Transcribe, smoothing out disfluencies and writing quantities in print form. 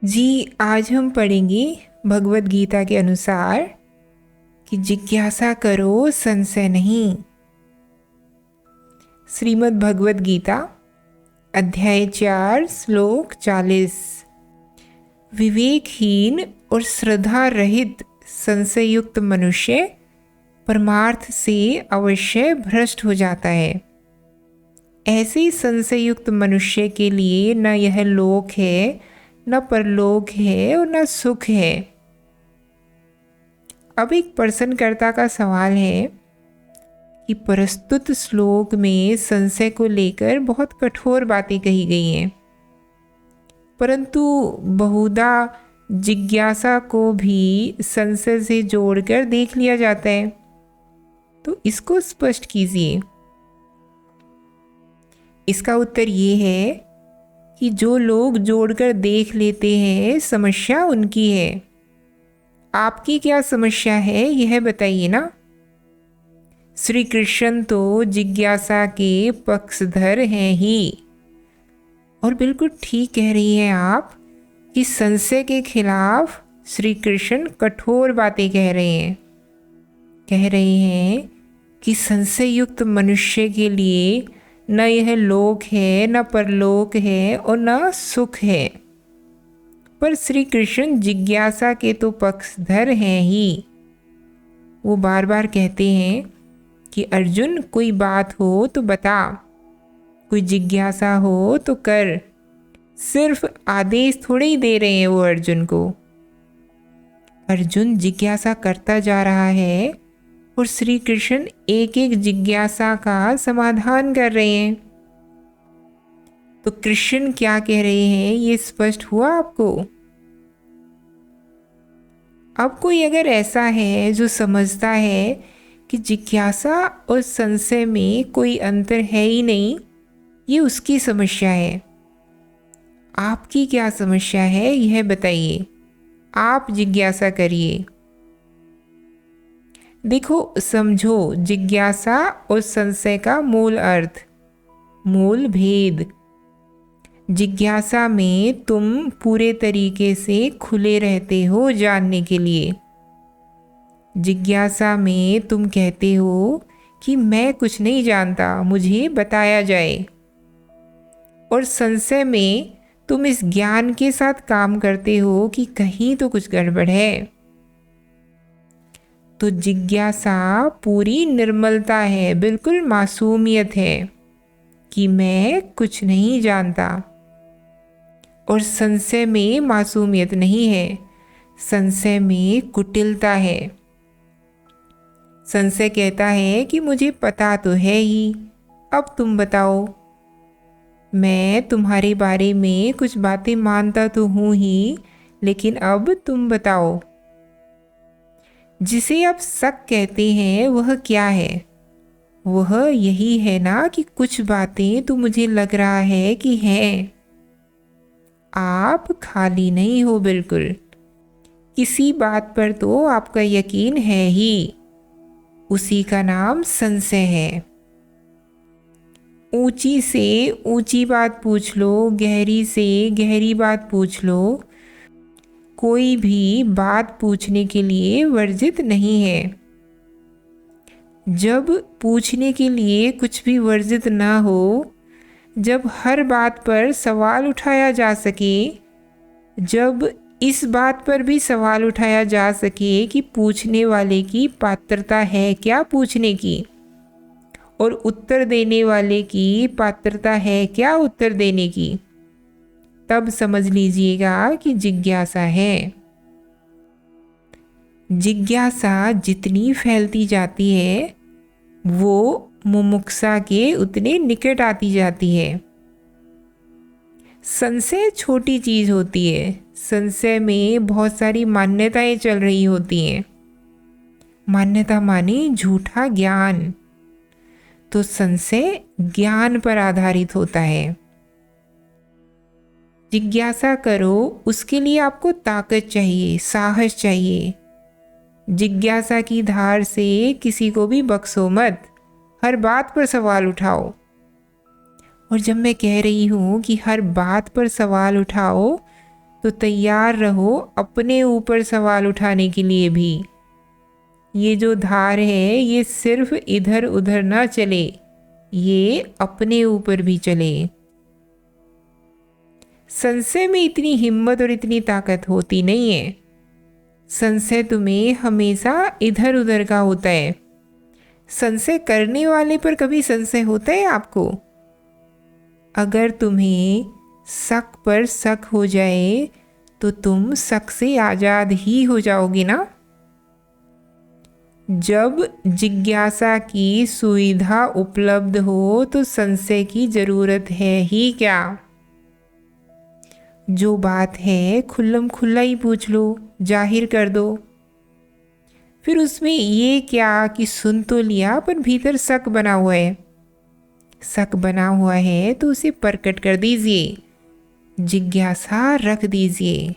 जी, आज हम पढ़ेंगे भगवत गीता के अनुसार कि जिज्ञासा करो, संशय नहीं। श्रीमद् भगवत गीता अध्याय 4 श्लोक 40। विवेकहीन और श्रद्धा रहित संशययुक्त मनुष्य परमार्थ से अवश्य भ्रष्ट हो जाता है। ऐसे संशययुक्त मनुष्य के लिए न यह लोक है, न परलोक है और न सुख है। अब एक प्रश्नकर्ता का सवाल है कि प्रस्तुत श्लोक में संशय को लेकर बहुत कठोर बातें कही गई हैं, परंतु बहुधा जिज्ञासा को भी संशय से जोड़कर देख लिया जाता है। तो इसको स्पष्ट कीजिए। इसका उत्तर ये है कि जो लोग जोड़कर देख लेते हैं, समस्या उनकी है। आपकी क्या समस्या है, यह बताइए ना। श्री कृष्ण तो जिज्ञासा के पक्षधर हैं ही, और बिल्कुल ठीक कह रही हैं आप कि संशय के खिलाफ श्री कृष्ण कठोर बातें कह रहे हैं कि संशय युक्त मनुष्य के लिए न यह लोक है, न परलोक है और न सुख है। पर श्री कृष्ण जिज्ञासा के तो पक्षधर हैं ही। वो बार बार कहते हैं कि अर्जुन, कोई बात हो तो बता, कोई जिज्ञासा हो तो कर। सिर्फ आदेश थोड़े ही दे रहे हैं वो अर्जुन को। अर्जुन जिज्ञासा करता जा रहा है और श्री कृष्ण एक एक जिज्ञासा का समाधान कर रहे हैं। तो कृष्ण क्या कह रहे हैं, ये स्पष्ट हुआ आपको। अब कोई अगर ऐसा है जो समझता है कि जिज्ञासा और संशय में कोई अंतर है ही नहीं, ये उसकी समस्या है। आपकी क्या समस्या है, यह बताइए। आप जिज्ञासा करिए। देखो, समझो जिज्ञासा और संशय का मूल अर्थ, मूल भेद। जिज्ञासा में तुम पूरे तरीके से खुले रहते हो जानने के लिए। जिज्ञासा में तुम कहते हो कि मैं कुछ नहीं जानता, मुझे बताया जाए। और संशय में तुम इस ज्ञान के साथ काम करते हो कि कहीं तो कुछ गड़बड़ है। तो जिज्ञासा पूरी निर्मलता है, बिल्कुल मासूमियत है कि मैं कुछ नहीं जानता। और संशय में मासूमियत नहीं है, संशय में कुटिलता है। संशय कहता है कि मुझे पता तो है ही, अब तुम बताओ। मैं तुम्हारे बारे में कुछ बातें मानता तो हूँ ही, लेकिन अब तुम बताओ। जिसे आप शक कहते हैं वह क्या है? वह यही है ना कि कुछ बातें तो मुझे लग रहा है कि हैं। आप खाली नहीं हो बिल्कुल। किसी बात पर तो आपका यकीन है ही, उसी का नाम संशय है। ऊंची से ऊंची बात पूछ लो, गहरी से गहरी बात पूछ लो, कोई भी बात पूछने के लिए वर्जित नहीं है। जब पूछने के लिए कुछ भी वर्जित ना हो, जब हर बात पर सवाल उठाया जा सके, जब इस बात पर भी सवाल उठाया जा सके कि पूछने वाले की पात्रता है क्या पूछने की, और उत्तर देने वाले की पात्रता है क्या उत्तर देने की, तब समझ लीजिएगा कि जिज्ञासा है। जिज्ञासा जितनी फैलती जाती है, वो मुमुक्षा के उतने निकट आती जाती है। संशय छोटी चीज होती है, संशय में बहुत सारी मान्यताएं चल रही होती हैं। मान्यता माने झूठा ज्ञान। तो संशय ज्ञान पर आधारित होता है। जिज्ञासा करो, उसके लिए आपको ताकत चाहिए, साहस चाहिए। जिज्ञासा की धार से किसी को भी बख्शो मत, हर बात पर सवाल उठाओ। और जब मैं कह रही हूँ कि हर बात पर सवाल उठाओ, तो तैयार रहो अपने ऊपर सवाल उठाने के लिए भी। ये जो धार है ये सिर्फ इधर उधर ना चले, ये अपने ऊपर भी चले। संशय में इतनी हिम्मत और इतनी ताकत होती नहीं है। संशय तुम्हें हमेशा इधर उधर का होता है। संशय करने वाले पर कभी संशय होता है आपको? अगर तुम्हें शक पर शक हो जाए तो तुम शक से आज़ाद ही हो जाओगे ना। जब जिज्ञासा की सुविधा उपलब्ध हो तो संशय की ज़रूरत है ही क्या। जो बात है खुल्लम खुल्ला ही पूछ लो, जाहिर कर दो। फिर उसमें ये क्या कि सुन तो लिया पर भीतर शक बना हुआ है। शक बना हुआ है तो उसे प्रकट कर दीजिए, जिज्ञासा रख दीजिए।